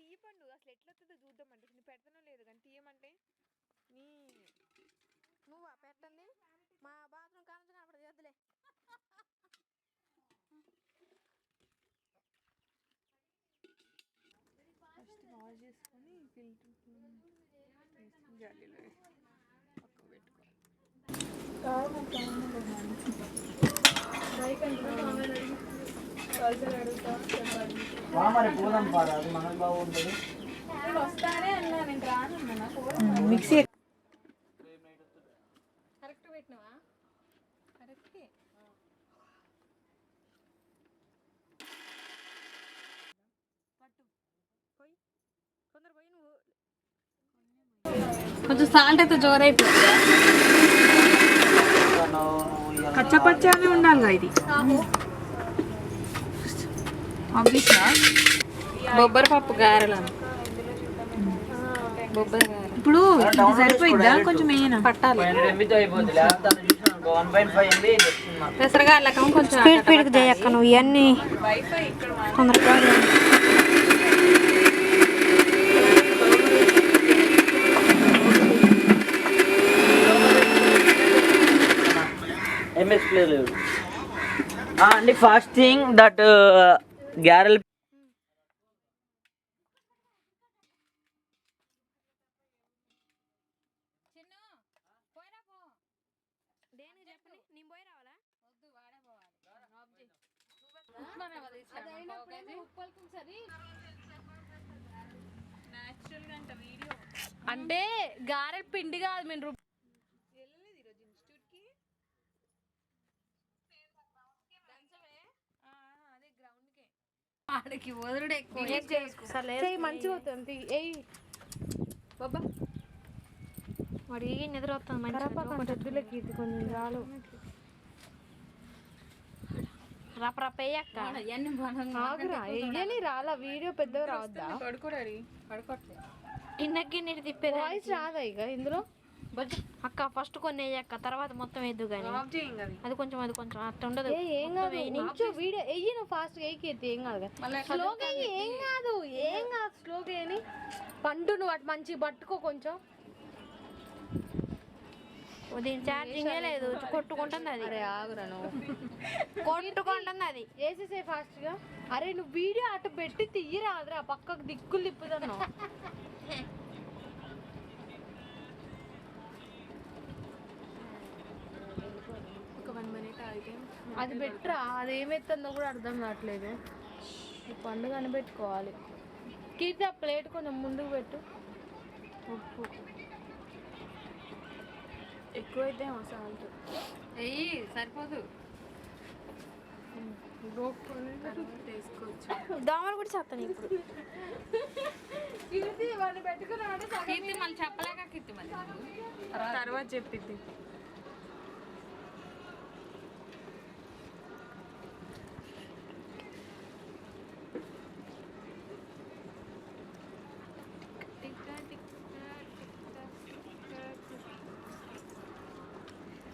తీయపండు అసలు ఎట్లా వస్తుందో చూద్దామంటే నీ పెడతానో లేదు కానీ తీయమంటే నీ నువ్వా పెట్టండి మా బాత్రూమ్ కానుంచి అప్పుడు చేద్దులే. ఫస్ట్ వాష్ చేసుకొని ఫిల్టర్ జాలీలో పక్కకు పెట్టుకోవాలి. మిక్సీ కరెక్ట్ పెట్టినవా? కరెక్టే. కొంచెం సాల్ట్ అయితే జోరైపోతుంది. పచ్చపచ్చనే ఉండాలిగా ఇది. బొబ్బరపప్పు గారెలు బొబ్బరి గారెలు. ఇప్పుడు సరిపోయిద్దా కొంచెం వేయనా? పట్టాలి. పెసరగాళ్ళకం కొంచెం స్పీడ్ స్పీడ్కి చేయక్క నువ్వు ఇవన్నీ తొందరగా. అండి ఫస్ట్ థింగ్ దట్ గారెల్ అంటే గారెల పిండి కాదు మేము ఆడికి వదులుడు ఎక్కువ మంచిగా అవుతుంది. బాబా వాడి నిద్ర వస్తుంది మంచిగా కొంచెం చాలు. రాలా వీడియో పెద్దగా రావద్దా? గిన్నె తిప్పేది వాయిస్ రాదా ఇక ఇందులో? అక్క ఫస్ట్ కొన్ని వేయక్క తర్వాత మొత్తం వేద్దు కానీ అది కొంచెం అట్లా ఉండదు. ఏం కాదు వీడియో వెయ్యి నువ్వు ఫాస్ట్ వేయకి ఏం కాదు స్లోగా ఏం కాదు స్లోగా వేయని పండు నువ్వు అటు మంచిగా పట్టుకో కొంచెం. దీని ఛార్జింగే లేదు కొట్టుకుంటుంది అది. అరే ఆగురా నువ్వు కొట్టుకుంటుంది అది. వేసేసే ఫాస్ట్ గా. అరే నువ్వు వీడియో అటు పెట్టి తీయరాదురా పక్కకు దిక్కులు తిప్పుతున్నావు. ఒక 1 minute అయితే అది పెట్టరా. అది ఏమెత్తుందో కూడా అర్థం కావట్లేదు. ఈ పండు కనిపెట్టుకోవాలి. కీర్తి ఆ ప్లేట్ కొంచెం ముందుకు పెట్టు. ఉప్పు ఎక్కువైతే సాల్ట్ వెయ్యి సరిపోదు. వేసుకోవచ్చు. దోమలు కూడా చేస్తాను ఇప్పుడు. కీర్తి వాడిని పెట్టుకున్నామంటే కీర్తి మళ్ళీ చెప్పలేక కీర్తి మళ్ళీ తర్వాత చెప్పిద్ది.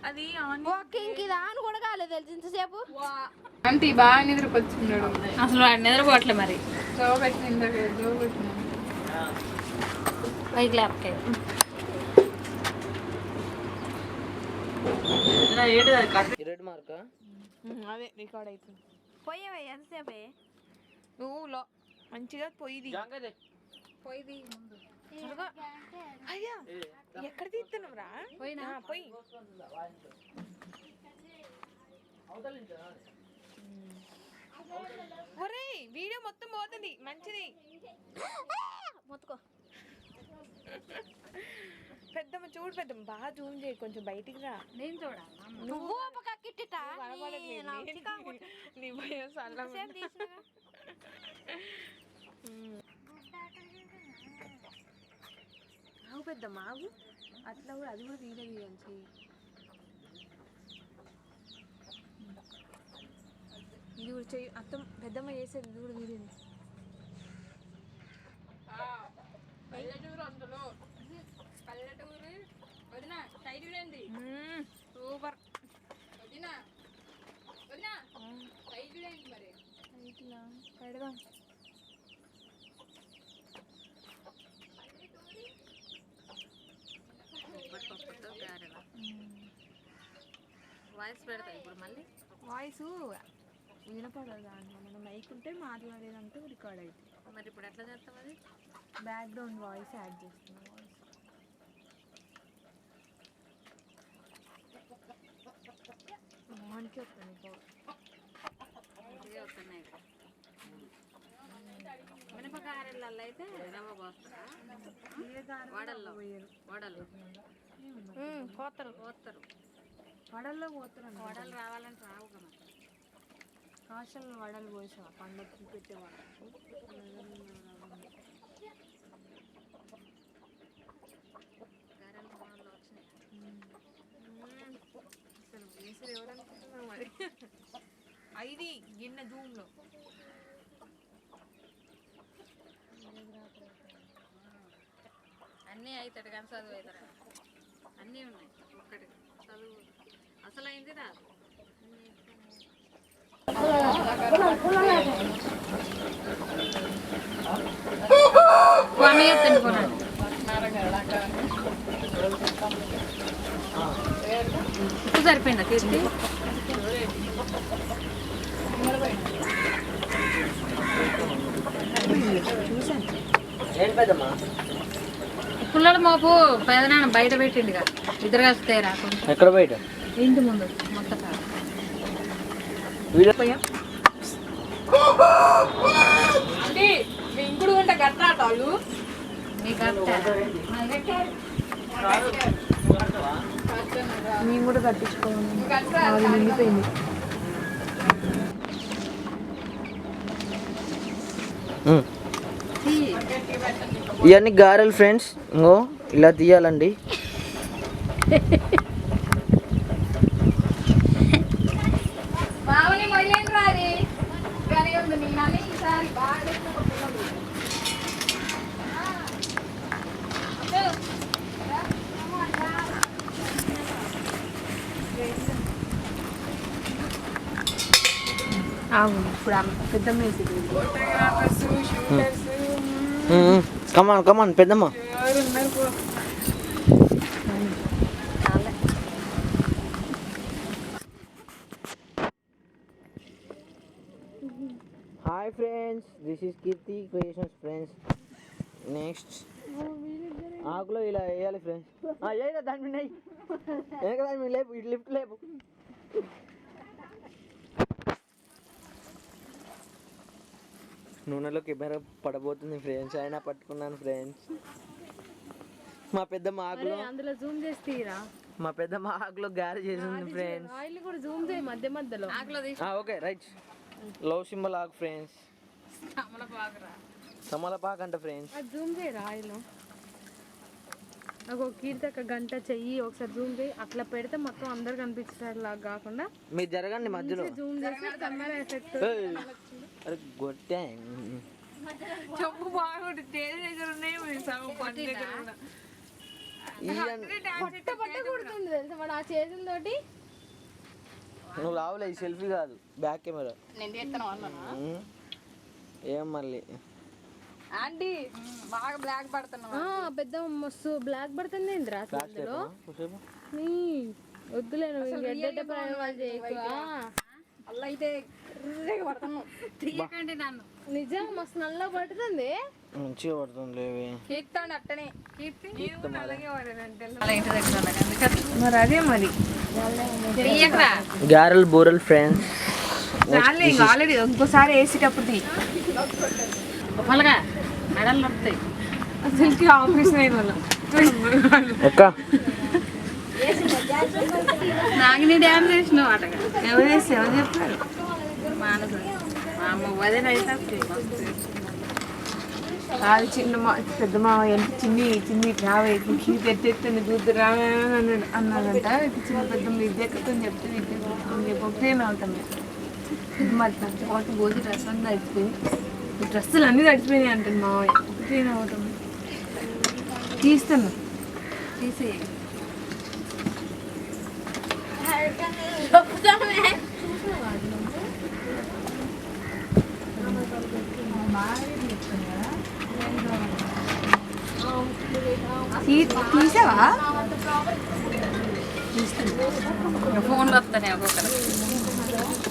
అది వాకింగ్ ఆన్ కూడా కాలేదు తెలిసి ఇంతసేపు. అంటే బాగా నిద్రకొచ్చున్నాడు అసలు వాడు నిద్రపోవట్లే మరి. బైక్ ల్యాప్కాయ అదే రికార్డ్ అవుతుంది. పోయేవే ఎంతసేపే నువ్వు మంచిగా పొయ్యిది అయ్యా ఎక్కడ తీస్తున్నావు రా? పోయినా పోయి ఒరే వీడియో మొత్తం పోతుంది. మంచిది మొత్తుకో. పెద్దమ్మ చూడు పెద్దమ్మ బాగా జూమ్ చేయి కొంచెం బయటికి రా. నేను చూడా నువ్వు నీ భయం సల్లా ఆవు పెద్దమ్మ ఆవు అట్లా కూడా అది కూడా వీడియో తీయాలి చెయ్యి. ఇది కూడా చెయ్యి అత్తం పెద్దమ్మ చేసేది ఇది కూడా వీడియో. పల్లెటూరు వదిన టైటిల్ ఏంది? సూపర్ వదిన టైటిల్ ఏంటి మరి? పెడదాం వాయిస్ పెడతా ఇప్పుడు మళ్ళీ వాయిస్ వినపడదు దాంట్లో మనం మైకుంటే మాట్లాడేదంటే రికార్డ్ అవుతుంది. మరి ఇప్పుడు ఎట్లా చేస్తాం అది? బ్యాక్గ్రౌండ్ వాయిస్ యాడ్ చేస్తున్నాం. వాయిస్ వస్తుంది. మినప గారెలలో అయితే రవ్వ పోస్తారా? వడల్లో వడలు పోతారు వడల్లో పోతారు. వడలు రావాలంటే రావు కదా. కాశల్లో వడలు పోసా పండుగకి పెట్టేవాళ్ళు. గారెలు మోడల్లో వచ్చినాయి. అసలు వేసుడు ఎవరనుకుంటున్నావు మరి? ఇది గిన్నె జూమ్లో అన్నీ అవుతాడు కానీ చదువు అవుతాడు. అన్నీ ఉన్నాయి ఒక్కటి చదువు అసలు అయింది రాదు. సరిపోయిందా కీర్తి? పుల్లల మోపు పెదనాన్న బయట పెట్టిండుగా ఇద్దరు కలిస్తే రాకుండా. ఎక్కడ బయట? ఇంటి ముందు మొత్తం ఇంకుడు ఉంటే కట్టాలు మేము కూడా కట్టించుకోవాలి. నిండిపోయింది. ఇవన్నీ గారెలు ఫ్రెండ్స్. ఇంకో ఇలా తీయాలండి. ఇప్పుడు పెద్దమ్మ కమాన్ కమాన్ పెద్దమ్మ. Hi friends, this is Keerthi creations friends. Next ఆకులో ఇలా వేయాలి ఫ్రెండ్స్. వేయగా దాని మీద వెనక దాని మీద లేపు, ఇటు లిఫ్ట్ లేపు. నూనెలో కెమెరా పడబోతుంది ఫ్రెండ్స్, అయినా పట్టుకున్నాను ఫ్రెండ్స్. మా పెద్దమ్మ ఆకులో అందులో జూమ్ చేసి తీరా. మా పెద్దమ్మ ఆకులో గారె చేసింది ఫ్రెండ్స్. ఆయిల్ కూడా జూమ్ చేయి మధ్య మధ్యలో. Okay right. లవ్ సింబల్ ఆకు ఫ్రెండ్స్. తమలపాకు అంట ఫ్రెండ్స్. జూమ్ చేయరా ఆయిల్. ఒక కీర్తి ఒక గంట చెయ్యి ఒకసారి జూమ్ చేయి. అట్లా పెడితే మొత్తం అందరు కనిపించేలాగా కాకుండా మీరు జరగండి మధ్యలో. జూమ్ చేసి కెమెరా ఎఫెక్ట్. అరే గొట్టే చెప్పు బాగుంది. తేలి దగ్గర ఉన్నాయి కుడుతుంది తెలుసా వాడు ఆ చేతులతోటి. నువ్వు రావులే, ఈ సెల్ఫీ కాదు బ్యాక్ కెమెరా. ఏం మళ్ళీ ఆంటీ బాగా బ్లాక్ పడుతున్నా. పెద్ద మస్తు బ్లాక్ పడుతుంది ఏంద్రా అందులో. వద్దులేను ప్రయోగాలు చేయకు. అలా అయితే తీయకండి నన్ను. నిజం మస్తు నల్ల పడుతుంది. మంచిగా పడుతుంది. కీర్తాను అట్టనే మరి అదే మరి గారెలు బూరెలు ఫ్రెండ్స్. ఆల్రెడీ ఇంకోసారి వేసేటప్పుడు పలగా మెడలు నొప్పుతాయి. అసలుకి ఆపరేషన్ అయిన వాళ్ళ నాగిని డ్యాన్స్ చేసినావు అటగా. ఎవరు చేస్తే ఎవరు చెప్పారు? మానస మా అమ్మ వదిన అయితే అది చిన్న పెద్ద మామ ఎంత చిన్ని రావే ఎత్తెత్తుంది దూద్దు రావే అన్నాడంట. చిన్న పెద్ద విద్య ఎక్కని చెప్తే విద్య ఒకటేనా ఉంటాం మరి ఒకటి పోతే డ్రెస్ అంతా తడిచిపోయి డ్రెస్సులు అన్నీ తడిచిపోయినాయి అంటాను మావయ్య. ఒకటేనా అవుతాం తీస్తాను తీసే తీసావా? ఫోన్లో వస్తానే ఒక్కొక్కరు